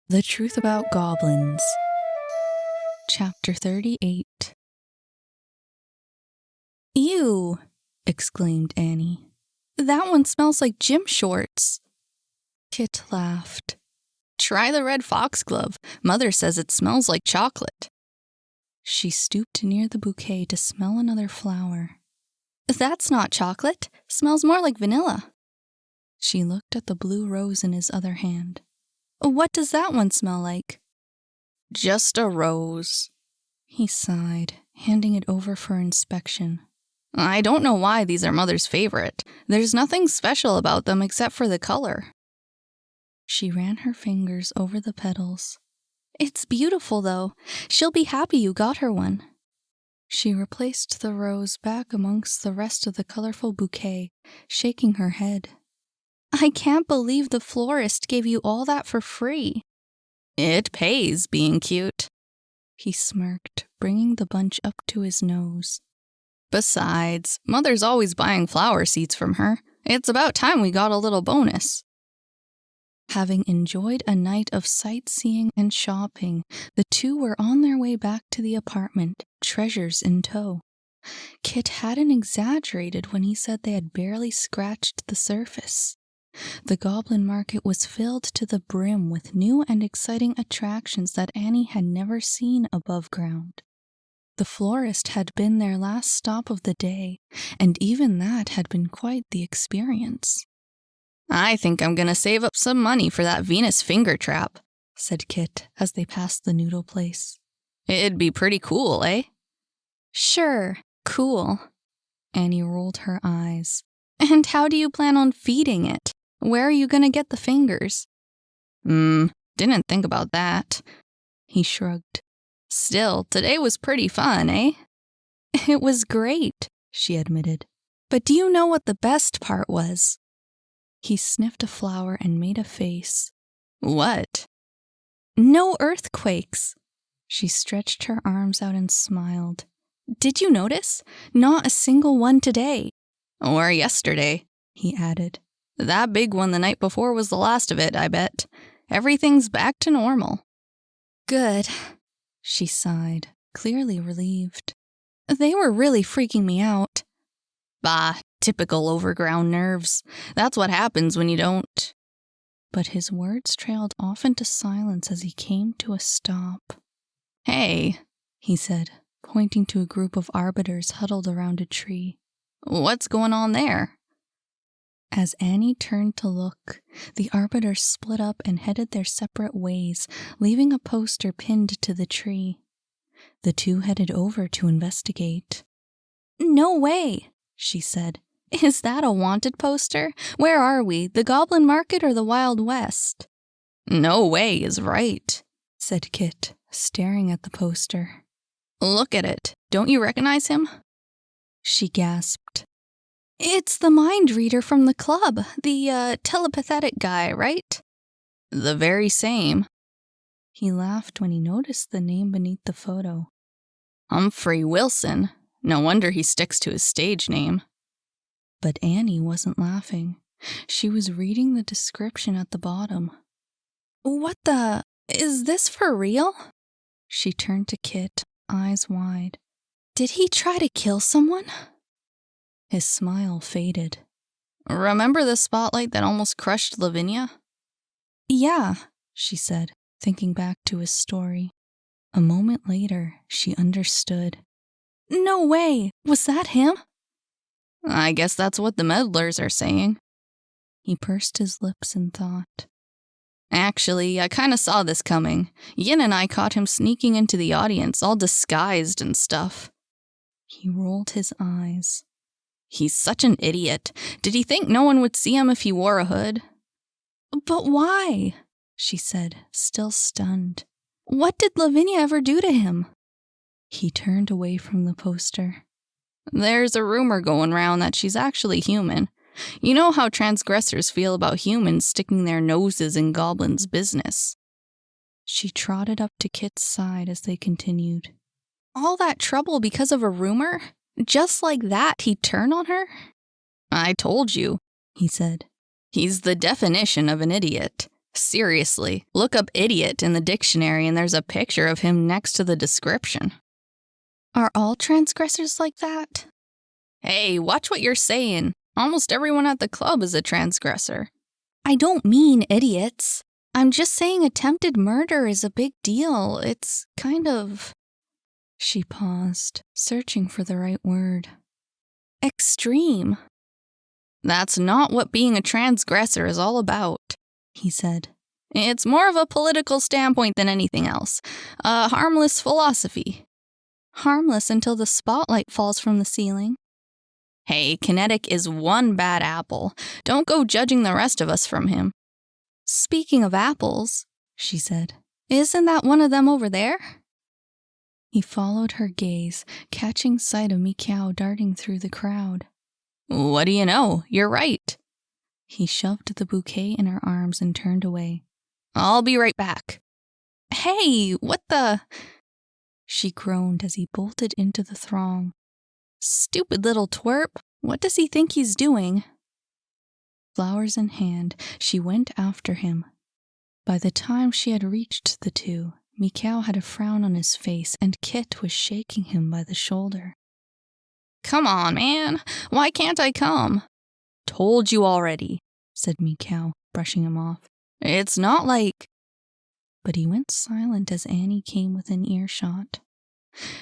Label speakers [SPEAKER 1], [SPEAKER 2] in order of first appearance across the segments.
[SPEAKER 1] The Truth About Goblins. Chapter 38. Ew, exclaimed Annie. That one smells like gym shorts. Kit laughed. Try the red foxglove. Mother says it smells like chocolate. She stooped near the bouquet to smell another flower. That's not chocolate. Smells more like vanilla. She looked at the blue rose in his other hand. What does that one smell like? Just a rose. He sighed, handing it over for inspection. I don't know why these are Mother's favorite. There's nothing special about them except for the color. She ran her fingers over the petals. It's beautiful, though. She'll be happy you got her one. She replaced the rose back amongst the rest of the colorful bouquet, shaking her head. I can't believe the florist gave you all that for free. It pays being cute. He smirked, bringing the bunch up to his nose. Besides, Mother's always buying flower seeds from her. It's about time we got a little bonus. Having enjoyed a night of sightseeing and shopping, the two were on their way back to the apartment, treasures in tow. Kit hadn't exaggerated when he said they had barely scratched the surface. The Goblin Market was filled to the brim with new and exciting attractions that Annie had never seen above ground. The florist had been their last stop of the day, and even that had been quite the experience. I think I'm gonna save up some money for that Venus finger trap, said Kit as they passed the noodle place. It'd be pretty cool, eh? Sure, cool. Annie rolled her eyes. And how do you plan on feeding it? Where are you gonna get the fingers? Didn't think about that. He shrugged. Still, today was pretty fun, eh? It was great, she admitted. But do you know what the best part was? He sniffed a flower and made a face. What? No earthquakes. She stretched her arms out and smiled. Did you notice? Not a single one today. Or yesterday, he added. That big one the night before was the last of it, I bet. Everything's back to normal. Good, she sighed, clearly relieved. They were really freaking me out. Bah, typical overground nerves. That's what happens when you don't. But his words trailed off into silence as he came to a stop. Hey, he said, pointing to a group of arbiters huddled around a tree. What's going on there? As Annie turned to look, the arbiters split up and headed their separate ways, leaving a poster pinned to the tree. The two headed over to investigate. No way, she said. Is that a wanted poster? Where are we, the Goblin Market or the Wild West? No way is right, said Kit, staring at the poster. Look at it. Don't you recognize him? She gasped. It's the mind reader from the club, the telepathic guy, right? The very same. He laughed when he noticed the name beneath the photo. Humphrey Wilson. No wonder he sticks to his stage name. But Annie wasn't laughing. She was reading the description at the bottom. What the? Is this for real? She turned to Kit, eyes wide. Did he try to kill someone? His smile faded. Remember the spotlight that almost crushed Lavinia? Yeah, she said, thinking back to his story. A moment later, she understood. No way! Was that him? I guess that's what the meddlers are saying. He pursed his lips in thought. Actually, I kinda saw this coming. Yin and I caught him sneaking into the audience, all disguised and stuff. He rolled his eyes. He's such an idiot. Did he think no one would see him if he wore a hood? But why? She said, still stunned. What did Lavinia ever do to him? He turned away from the poster. There's a rumor going round that she's actually human. You know how transgressors feel about humans sticking their noses in goblins' business. She trotted up to Kit's side as they continued. All that trouble because of a rumor? Just like that, he'd turn on her? I told you, he said. He's the definition of an idiot. Seriously, look up idiot in the dictionary and there's a picture of him next to the description. Are all transgressors like that? Hey, watch what you're saying. Almost everyone at the club is a transgressor. I don't mean idiots. I'm just saying attempted murder is a big deal. It's kind of... She paused, searching for the right word. Extreme. That's not what being a transgressor is all about, he said. It's more of a political standpoint than anything else. A harmless philosophy. Harmless until the spotlight falls from the ceiling. Hey, Kinetic is one bad apple. Don't go judging the rest of us from him. Speaking of apples, she said, isn't that one of them over there? He followed her gaze, catching sight of Mikau darting through the crowd. What do you know? You're right. He shoved the bouquet in her arms and turned away. I'll be right back. Hey, what the... She groaned as he bolted into the throng. Stupid little twerp. What does he think he's doing? Flowers in hand, she went after him. By the time she had reached the two, Mikau had a frown on his face and Kit was shaking him by the shoulder. Come on, man. Why can't I come? Told you already, said Mikau, brushing him off. It's not like... But he went silent as Annie came within earshot.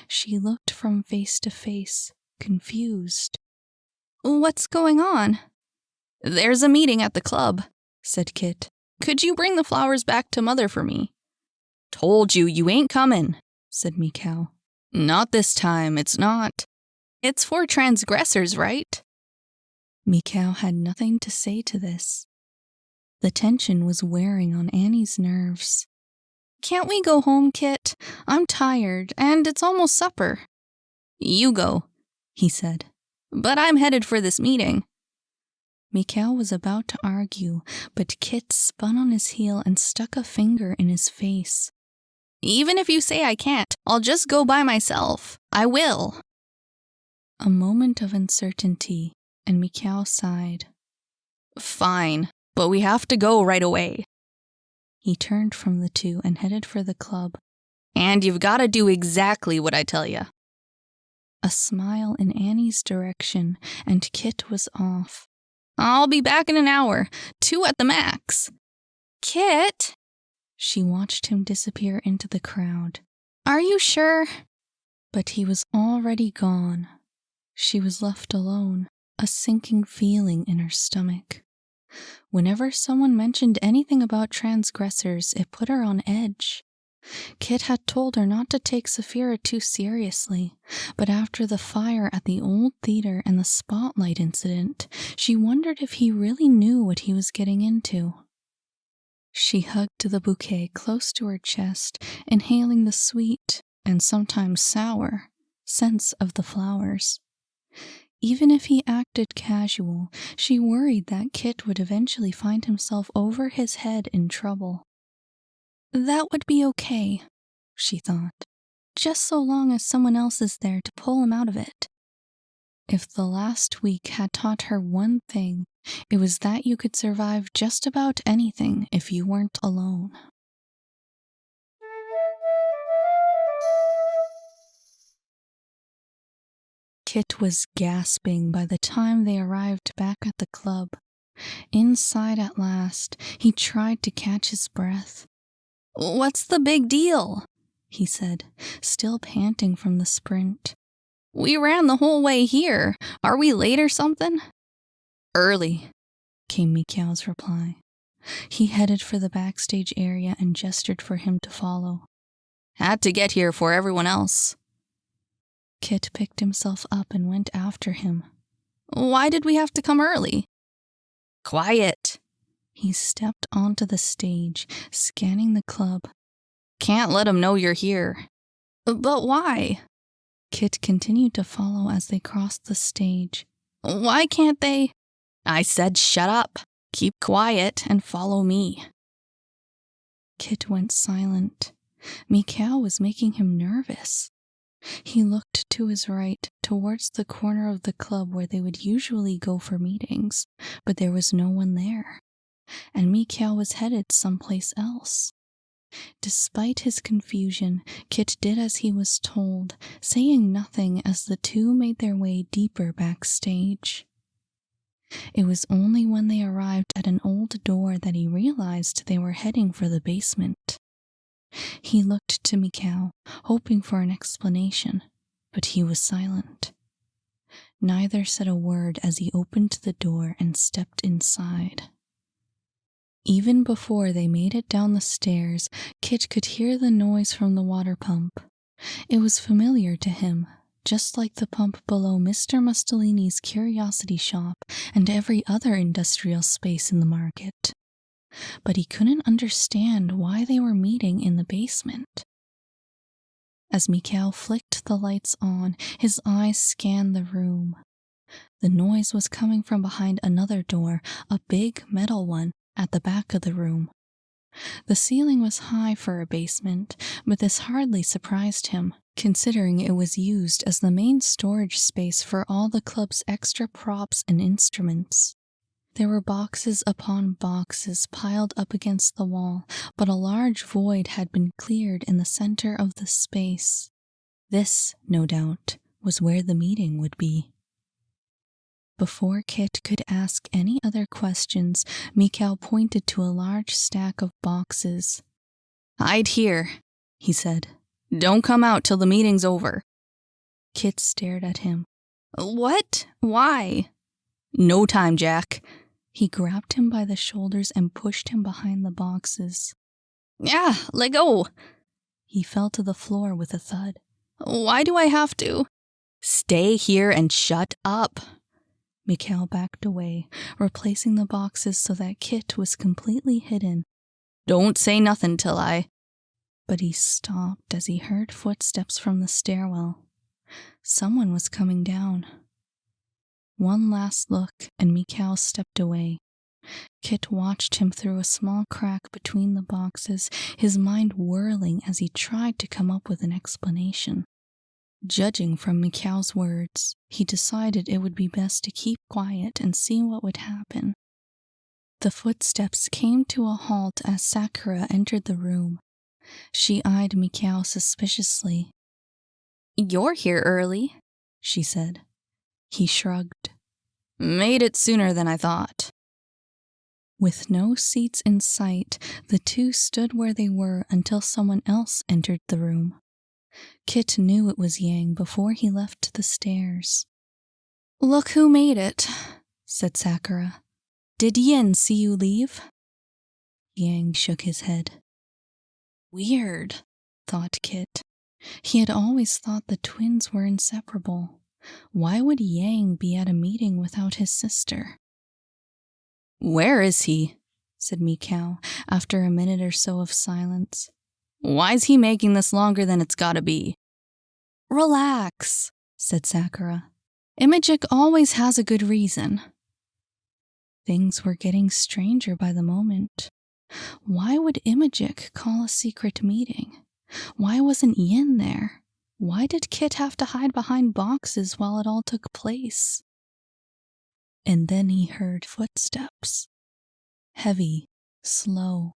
[SPEAKER 1] She looked from face to face, confused. What's going on? There's a meeting at the club, said Kit. Could you bring the flowers back to Mother for me? Told you, you ain't coming, said Mikau. Not this time, it's not. It's for transgressors, right? Mikau had nothing to say to this. The tension was wearing on Annie's nerves. Can't we go home, Kit? I'm tired, and it's almost supper. You go, he said. But I'm headed for this meeting. Mikau was about to argue, but Kit spun on his heel and stuck a finger in his face. Even if you say I can't, I'll just go by myself. I will. A moment of uncertainty, and Mikau sighed. Fine, but we have to go right away. He turned from the two and headed for the club. And you've got to do exactly what I tell you. A smile in Annie's direction, and Kit was off. I'll be back in an hour, 2 at the max. Kit? She watched him disappear into the crowd. Are you sure? But he was already gone. She was left alone, a sinking feeling in her stomach. Whenever someone mentioned anything about transgressors, it put her on edge. Kit had told her not to take Saphira too seriously, but after the fire at the old theater and the spotlight incident, she wondered if he really knew what he was getting into. She hugged the bouquet close to her chest, inhaling the sweet, and sometimes sour, scents of the flowers. Even if he acted casual, she worried that Kit would eventually find himself over his head in trouble. That would be okay, she thought, just so long as someone else is there to pull him out of it. If the last week had taught her one thing, it was that you could survive just about anything if you weren't alone. Kit was gasping by the time they arrived back at the club. Inside at last, he tried to catch his breath. What's the big deal? He said, still panting from the sprint. We ran the whole way here. Are we late or something? Early, came Mikau's reply. He headed for the backstage area and gestured for him to follow. Had to get here for everyone else. Kit picked himself up and went after him. Why did we have to come early? Quiet. He stepped onto the stage, scanning the club. Can't let him know you're here. But why? Kit continued to follow as they crossed the stage. Why can't they? I said shut up. Keep quiet and follow me. Kit went silent. Mikau was making him nervous. He looked to his right, towards the corner of the club where they would usually go for meetings, but there was no one there. and Mikhail was headed someplace else. Despite his confusion, Kit did as he was told, saying nothing as the two made their way deeper backstage. It was only when they arrived at an old door that he realized they were heading for the basement. He looked to Mikhail, hoping for an explanation, but he was silent. Neither said a word as he opened the door and stepped inside. Even before they made it down the stairs, Kit could hear the noise from the water pump. It was familiar to him, just like the pump below Mr. Mussolini's curiosity shop and every other industrial space in the market. But he couldn't understand why they were meeting in the basement. As Mikhail flicked the lights on, his eyes scanned the room. The noise was coming from behind another door, a big metal one, at the back of the room. The ceiling was high for a basement, but this hardly surprised him, considering it was used as the main storage space for all the club's extra props and instruments. There were boxes upon boxes piled up against the wall, but a large void had been cleared in the center of the space. This, no doubt, was where the meeting would be. Before Kit could ask any other questions, Mikhail pointed to a large stack of boxes. "Hide here," he said. "Don't come out till the meeting's over." Kit stared at him. "What? Why?" "No time, Jack." He grabbed him by the shoulders and pushed him behind the boxes. "Yeah, let go." He fell to the floor with a thud. "Why do I have to?" "Stay here and shut up." Mikhail backed away, replacing the boxes so that Kit was completely hidden. "Don't say nothing till I—" But he stopped as he heard footsteps from the stairwell. Someone was coming down. One last look, and Mikhail stepped away. Kit watched him through a small crack between the boxes, his mind whirling as he tried to come up with an explanation. Judging from Mikhail's words, he decided it would be best to keep quiet and see what would happen. The footsteps came to a halt as Sakura entered the room. She eyed Mikhail suspiciously. "You're here early," she said. He shrugged. "Made it sooner than I thought." With no seats in sight, the two stood where they were until someone else entered the room. Kit knew it was Yang before he left the stairs. "Look who made it," said Sakura. "Did Yin see you leave?" Yang shook his head. Weird, thought Kit. He had always thought the twins were inseparable. Why would Yang be at a meeting without his sister? "Where is he?" said Mikhail, after a minute or so of silence. "Why's he making this longer than it's gotta be?" "Relax," said Sakura. "Imajik always has a good reason." Things were getting stranger by the moment. Why would Imajik call a secret meeting? Why wasn't Yin there? Why did Kit have to hide behind boxes while it all took place? And then he heard footsteps. Heavy, slow.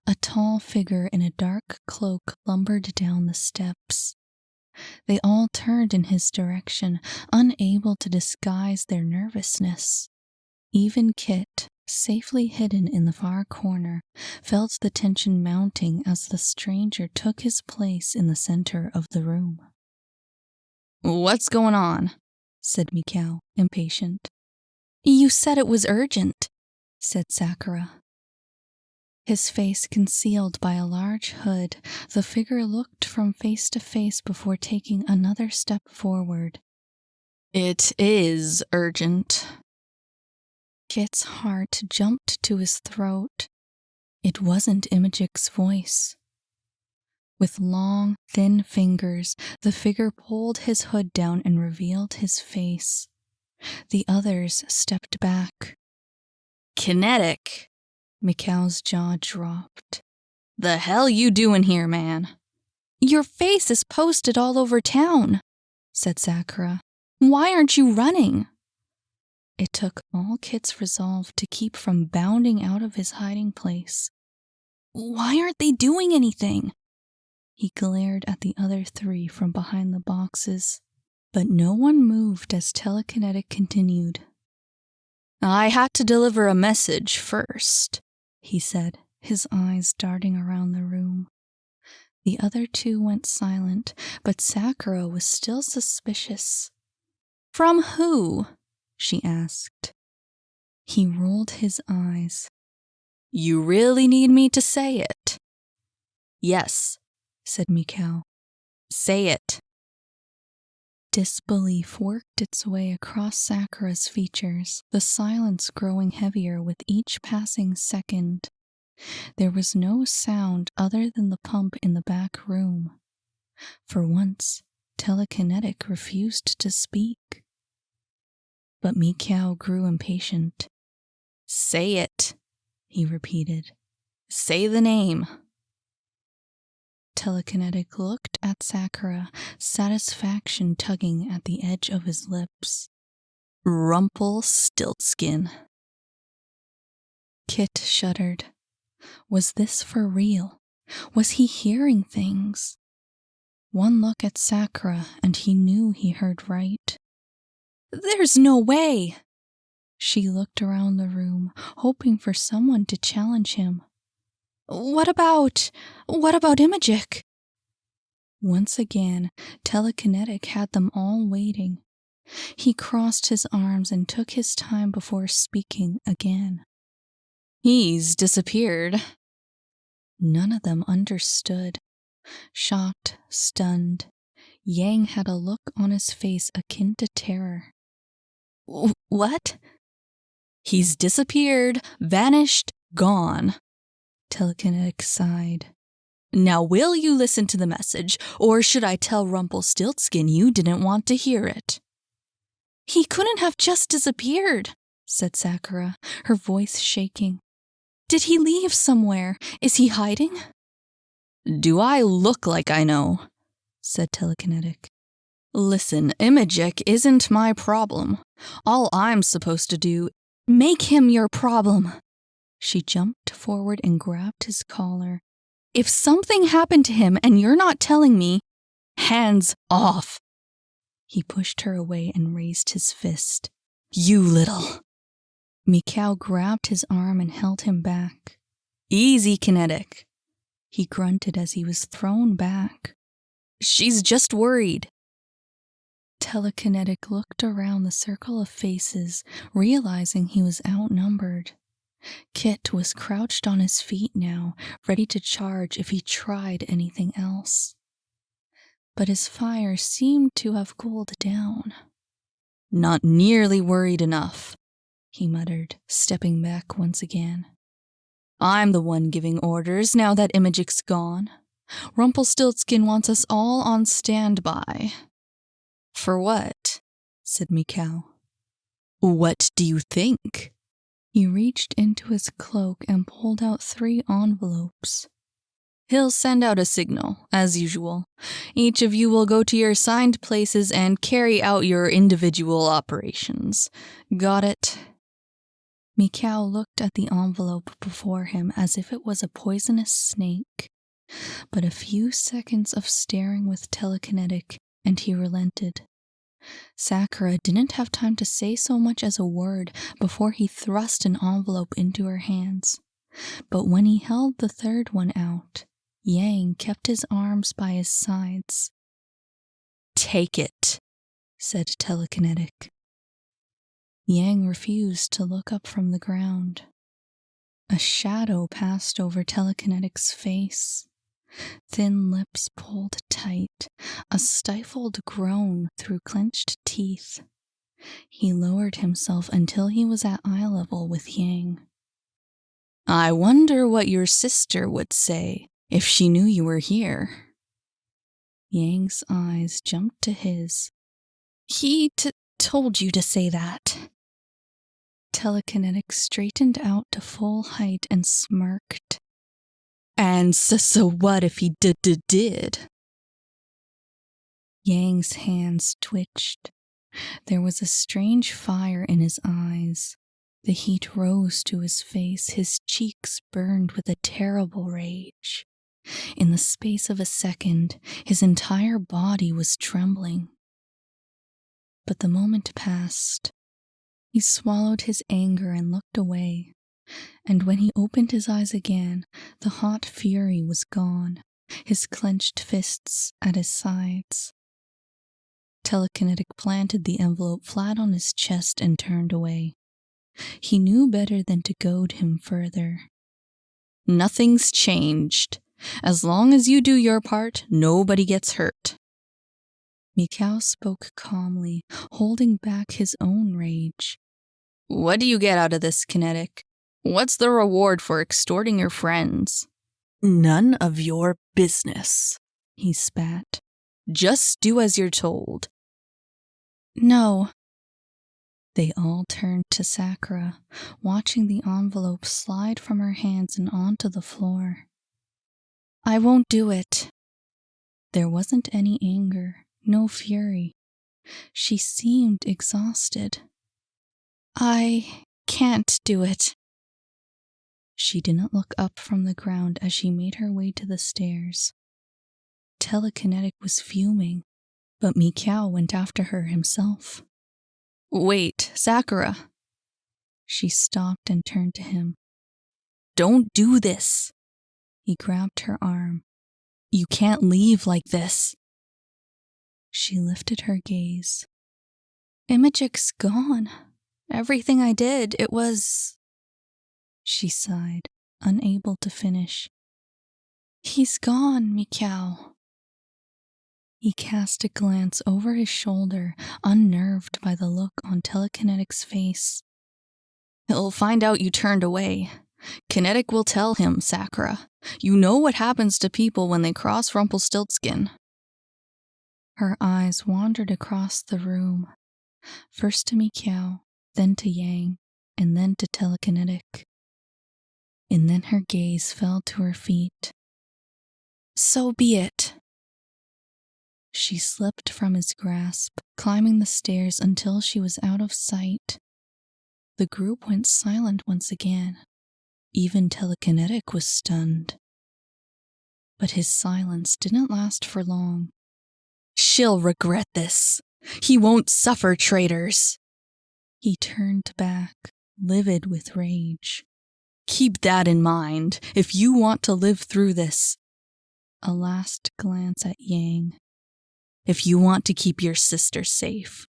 [SPEAKER 1] A tall figure in a dark cloak lumbered down the steps. They all turned in his direction, unable to disguise their nervousness. Even Kit, safely hidden in the far corner, felt the tension mounting as the stranger took his place in the center of the room. "What's going on?" said Mikhail, impatient. "You said it was urgent," said Sakura. His face concealed by a large hood, the figure looked from face to face before taking another step forward. "It is urgent." Kit's heart jumped to his throat. It wasn't Imajik's voice. With long, thin fingers, the figure pulled his hood down and revealed his face. The others stepped back. "Kinetic!" Mikhail's jaw dropped. "The hell you doing here, man?" "Your face is posted all over town," said Sakura. "Why aren't you running?" It took all Kit's resolve to keep from bounding out of his hiding place. Why aren't they doing anything? He glared at the other three from behind the boxes, but no one moved as Telekinetic continued. I had to deliver a message first, he said, his eyes darting around the room. The other two went silent, but Sakura was still suspicious. From who? She asked. He rolled his eyes. You really need me to say it? Yes, said Mikau. Say it. Disbelief worked its way across Sakura's features, the silence growing heavier with each passing second. There was no sound other than the pump in the back room. For once, Telekinetic refused to speak. But Mikau grew impatient. Say it, he repeated. Say the name. Telekinetic looked at Sakura, satisfaction tugging at the edge of his lips. Rumpelstiltskin. Kit shuddered. Was this for real? Was he hearing things? One look at Sakura and he knew he heard right. There's no way! She looked around the room, hoping for someone to challenge him. What about Imajik? Once again, Telekinetic had them all waiting. He crossed his arms and took his time before speaking again. He's disappeared. None of them understood. Shocked, stunned, Yang had a look on his face akin to terror. What? He's disappeared, vanished, gone. Telekinetic sighed. Now will you listen to the message, or should I tell Rumpelstiltskin you didn't want to hear it? He couldn't have just disappeared, said Sakura, her voice shaking. Did he leave somewhere? Is he hiding? Do I look like I know? Said Telekinetic. Listen, Imajik isn't my problem. All I'm supposed to do, make him your problem. She jumped forward and grabbed his collar. If something happened to him and you're not telling me, hands off. He pushed her away and raised his fist. You little. Mikau grabbed his arm and held him back. Easy, Kinetic. He grunted as he was thrown back. She's just worried. Telekinetic looked around the circle of faces, realizing he was outnumbered. Kit was crouched on his feet now, ready to charge if he tried anything else. But his fire seemed to have cooled down. Not nearly worried enough, he muttered, stepping back once again. I'm the one giving orders now that Imajik's gone. Rumpelstiltskin wants us all on standby. For what? Said Mikau. What do you think? He reached into his cloak and pulled out 3 envelopes. He'll send out a signal, as usual. Each of you will go to your assigned places and carry out your individual operations. Got it? Mikau looked at the envelope before him as if it was a poisonous snake. But a few seconds of staring with Telekinetic, and he relented. Sakura didn't have time to say so much as a word before he thrust an envelope into her hands. But when he held the 3rd one out, Yang kept his arms by his sides. Take it, said Telekinetic. Yang refused to look up from the ground. A shadow passed over Telekinetic's face. Thin lips pulled tight, a stifled groan through clenched teeth. He lowered himself until he was at eye level with Yang. I wonder what your sister would say if she knew you were here. Yang's eyes jumped to his. He told you to say that. Telekinetic straightened out to full height and smirked. And so what if he did? Yang's hands twitched. There was a strange fire in his eyes. The heat rose to his face, his cheeks burned with a terrible rage. In the space of a second, his entire body was trembling. But the moment passed. He swallowed his anger and looked away, and when he opened his eyes again, the hot fury was gone, his clenched fists at his sides. Telekinetic planted the envelope flat on his chest and turned away. He knew better than to goad him further. Nothing's changed. As long as you do your part, nobody gets hurt. Mikau spoke calmly, holding back his own rage. What do you get out of this, Kinetic? What's the reward for extorting your friends? None of your business, he spat. Just do as you're told. No. They all turned to Sakura, watching the envelope slide from her hands and onto the floor. I won't do it. There wasn't any anger, no fury. She seemed exhausted. I can't do it. She didn't look up from the ground as she made her way to the stairs. Telekinetic was fuming, but Mikau went after her himself. Wait, Sakura. She stopped and turned to him. Don't do this. He grabbed her arm. You can't leave like this. She lifted her gaze. Imagic's gone. Everything I did, it was... She sighed, unable to finish. He's gone, Mikau. He cast a glance over his shoulder, unnerved by the look on Telekinetic's face. He'll find out you turned away. Kinetic will tell him, Sakura. You know what happens to people when they cross Rumpelstiltskin. Her eyes wandered across the room, first to Mikau, then to Yang, and then to Telekinetic. And then her gaze fell to her feet. So be it. She slipped from his grasp, climbing the stairs until she was out of sight. The group went silent once again. Even Telekinetic was stunned. But his silence didn't last for long. She'll regret this. He won't suffer, traitors. He turned back, livid with rage. Keep that in mind, if you want to live through this. A last glance at Yang. If you want to keep your sister safe.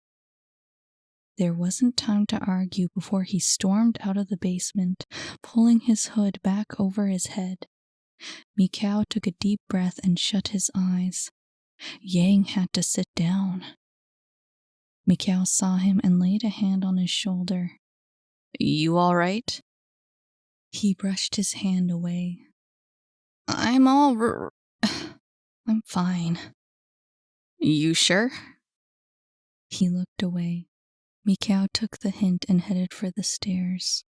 [SPEAKER 1] There wasn't time to argue before he stormed out of the basement, pulling his hood back over his head. Mikau took a deep breath and shut his eyes. Yang had to sit down. Mikau saw him and laid a hand on his shoulder. You all right? He brushed his hand away. I'm fine. You sure? He looked away. Mikau took the hint and headed for the stairs.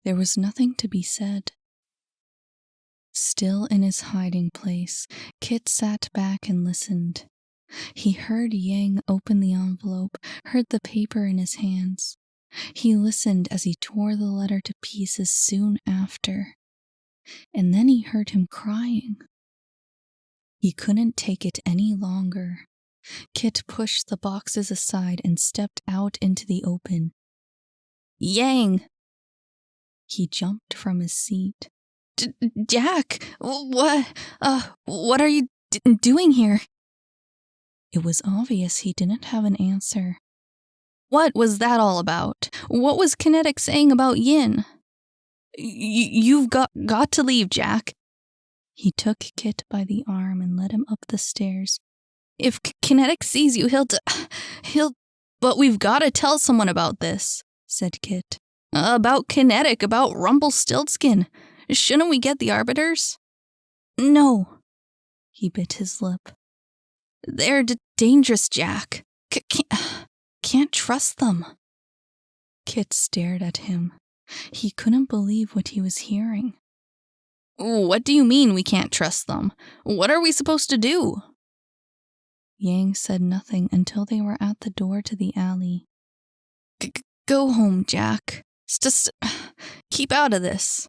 [SPEAKER 1] There was nothing to be said. Still in his hiding place, Kit sat back and listened. He heard Yang open the envelope, heard the paper in his hands. He listened as he tore the letter to pieces soon after. And then he heard him crying. He couldn't take it any longer. Kit pushed the boxes aside and stepped out into the open. Yang! He jumped from his seat. Jack! What are you doing here? It was obvious he didn't have an answer. What was that all about? What was Kinetic saying about Yin? You've got to leave, Jack. He took Kit by the arm and led him up the stairs. If Kinetic sees you, he'll... But we've got to tell someone about this, said Kit. About Kinetic, about Rumpelstiltskin. Shouldn't we get the Arbiters? No. He bit his lip. They're dangerous, Jack. Can't trust them. Kit stared at him. He couldn't believe what he was hearing. What do you mean we can't trust them? What are we supposed to do? Yang said nothing until they were at the door to the alley. Go home, Jack. Just keep out of this.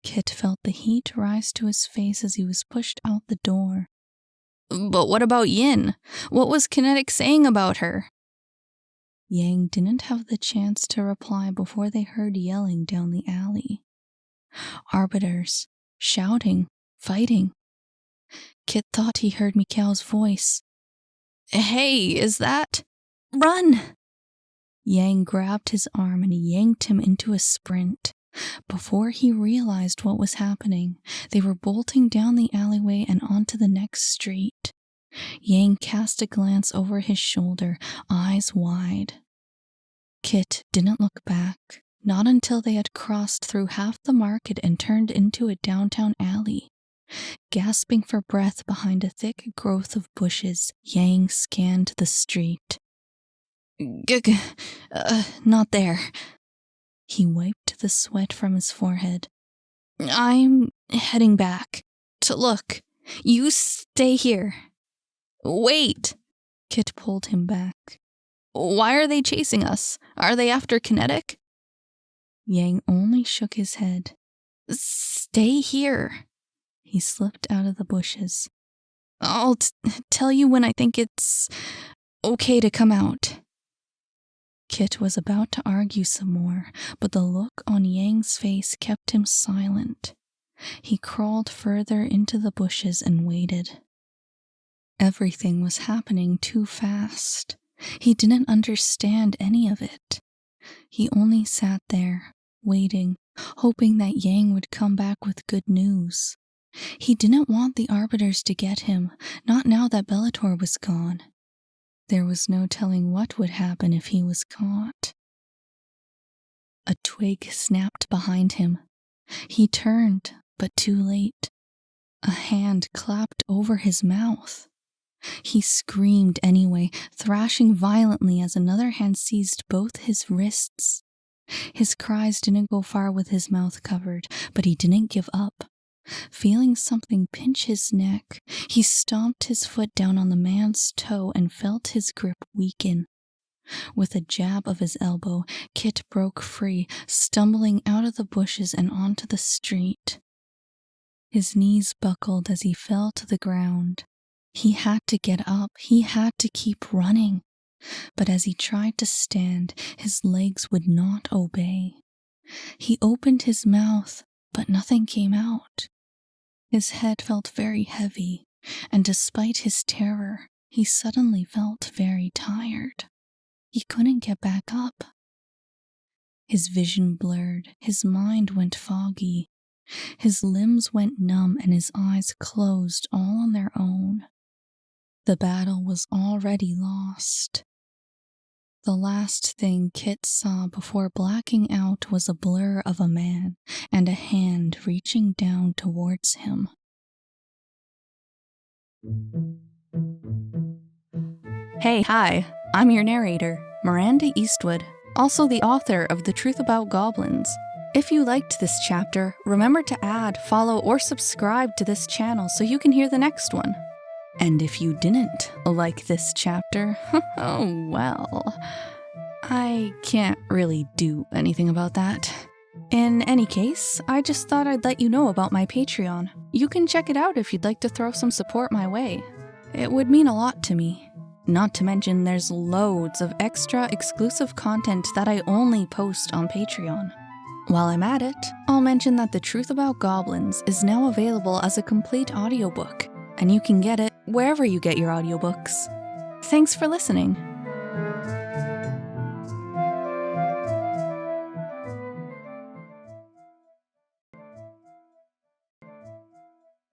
[SPEAKER 1] Kit felt the heat rise to his face as he was pushed out the door. But what about Yin? What was Kinetic saying about her? Yang didn't have the chance to reply before they heard yelling down the alley. Arbiters, shouting, fighting. Kit thought he heard Mikhail's voice. Hey, is that? Run! Yang grabbed his arm and yanked him into a sprint. Before he realized what was happening, they were bolting down the alleyway and onto the next street. Yang cast a glance over his shoulder, eyes wide. Kit didn't look back, not until they had crossed through half the market and turned into a downtown alley. Gasping for breath behind a thick growth of bushes, Yang scanned the street. Not there. He wiped the sweat from his forehead. I'm heading back to look. You stay here. Wait! Kit pulled him back. Why are they chasing us? Are they after Kinetic? Yang only shook his head. Stay here. He slipped out of the bushes. I'll tell you when I think it's okay to come out. Kit was about to argue some more, but the look on Yang's face kept him silent. He crawled further into the bushes and waited. Everything was happening too fast. He didn't understand any of it. He only sat there, waiting, hoping that Yang would come back with good news. He didn't want the Arbiters to get him, not now that Bellator was gone. There was no telling what would happen if he was caught. A twig snapped behind him. He turned, but too late. A hand clapped over his mouth. He screamed anyway, thrashing violently as another hand seized both his wrists. His cries didn't go far with his mouth covered, but he didn't give up. Feeling something pinch his neck, he stomped his foot down on the man's toe and felt his grip weaken. With a jab of his elbow, Kit broke free, stumbling out of the bushes and onto the street. His knees buckled as he fell to the ground. He had to get up, he had to keep running. But as he tried to stand, his legs would not obey. He opened his mouth, but nothing came out. His head felt very heavy, and despite his terror, he suddenly felt very tired. He couldn't get back up. His vision blurred, his mind went foggy. His limbs went numb and his eyes closed all on their own. The battle was already lost. The last thing Kit saw before blacking out was a blur of a man and a hand reaching down towards him. Hey, hi, I'm your narrator, Miranda Eastwood, also the author of The Truth About Goblins. If you liked this chapter, remember to add, follow, or subscribe to this channel so you can hear the next one. And if you didn't like this chapter, oh well, I can't really do anything about that. In any case, I just thought I'd let you know about my Patreon. You can check it out if you'd like to throw some support my way. It would mean a lot to me. Not to mention there's loads of extra exclusive content that I only post on Patreon. While I'm at it, I'll mention that The Truth About Goblins is now available as a complete audiobook, and you can get it wherever you get your audiobooks. Thanks for listening.